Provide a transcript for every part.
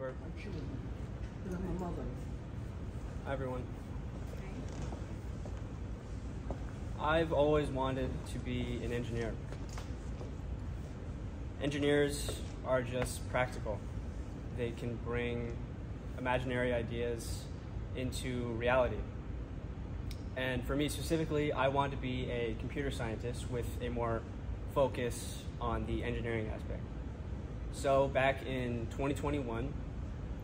Sure. I'm sure. Because I'm a mother. Hi, everyone. I've always wanted to be an engineer. Engineers are just practical. They can bring imaginary ideas into reality. And for me specifically, I want to be a computer scientist with a more focus on the engineering aspect. So back in 2021,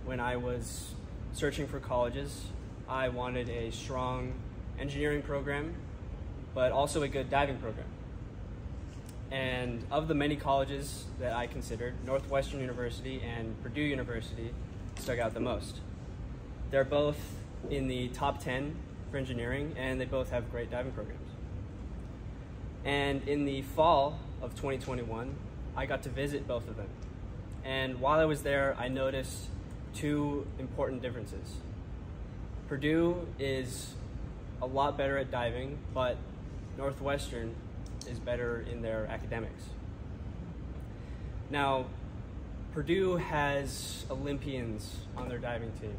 when I was searching for colleges, I wanted a strong engineering program, but also a good diving program. And of the many colleges that I considered, Northwestern University and Purdue University stuck out the most. They're both in the top 10 for engineering, and they both have great diving programs. And in the fall of 2021, I got to visit both of them. And while I was there, I noticed two important differences. Purdue is a lot better at diving, but Northwestern is better in their academics. Now, Purdue has Olympians on their diving team.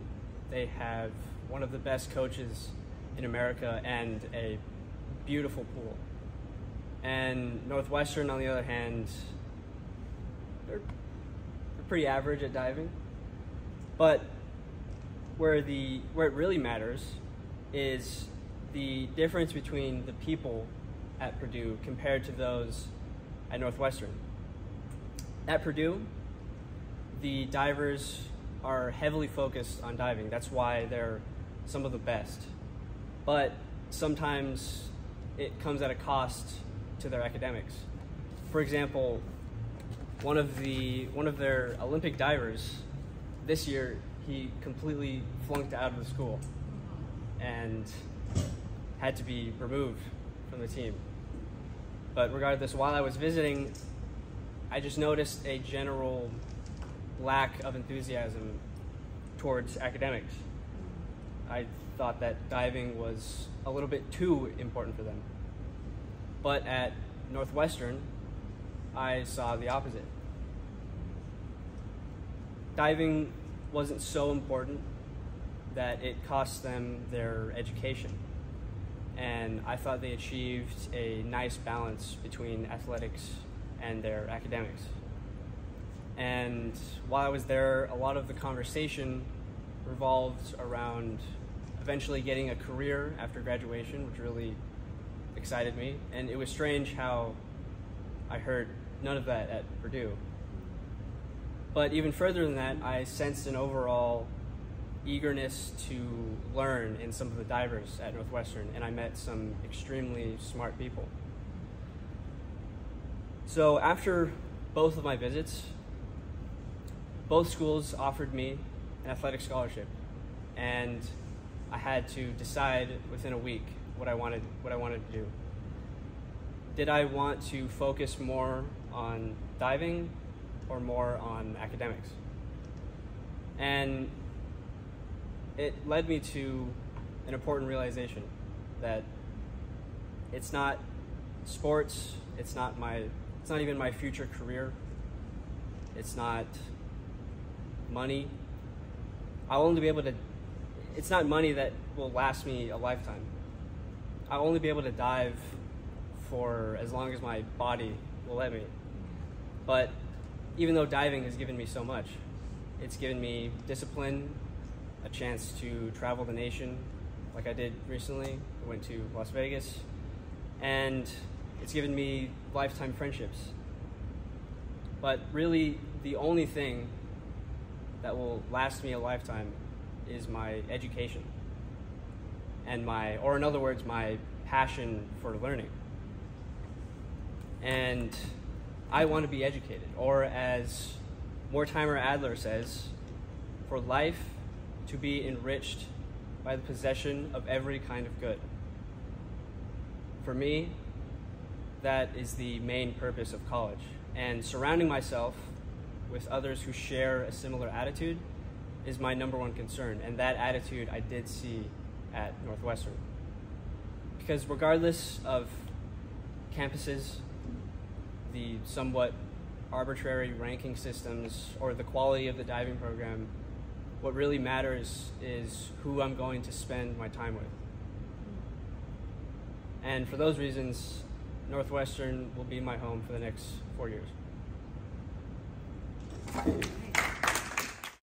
They have one of the best coaches in America and a beautiful pool. And Northwestern, on the other hand, they're pretty average at diving. But where it really matters is the difference between the people at Purdue compared to those at Northwestern. At Purdue, the divers are heavily focused on diving. That's why they're some of the best. But sometimes it comes at a cost to their academics. For example, one of their Olympic divers this year, he completely flunked out of the school and had to be removed from the team. But regardless, while I was visiting, I just noticed a general lack of enthusiasm towards academics. I thought that diving was a little bit too important for them. But at Northwestern, I saw the opposite. Diving wasn't so important that it cost them their education. And I thought they achieved a nice balance between athletics and their academics. And while I was there, a lot of the conversation revolved around eventually getting a career after graduation, which really excited me. And it was strange how I heard none of that at Purdue. But even further than that, I sensed an overall eagerness to learn in some of the divers at Northwestern, and I met some extremely smart people. So after both of my visits, both schools offered me an athletic scholarship, and I had to decide within a week what I wanted to do. Did I want to focus more on diving or more on academics? And it led me to an important realization that it's not sports, it's not even my future career, it's not money. It's not money that will last me a lifetime. I'll only be able to dive for as long as my body will let me. But even though diving has given me so much, it's given me discipline, a chance to travel the nation like I did recently. I went to Las Vegas, and it's given me lifetime friendships. But really, the only thing that will last me a lifetime is my education and or in other words, my passion for learning. And I want to be educated, or as Mortimer Adler says, for life to be enriched by the possession of every kind of good. For me, that is the main purpose of college, and surrounding myself with others who share a similar attitude is my number one concern, and that attitude I did see at Northwestern. Because regardless of campuses, the somewhat arbitrary ranking systems, or the quality of the diving program, What really matters is who I'm going to spend my time with. And for those reasons, Northwestern will be my home for the next 4 years.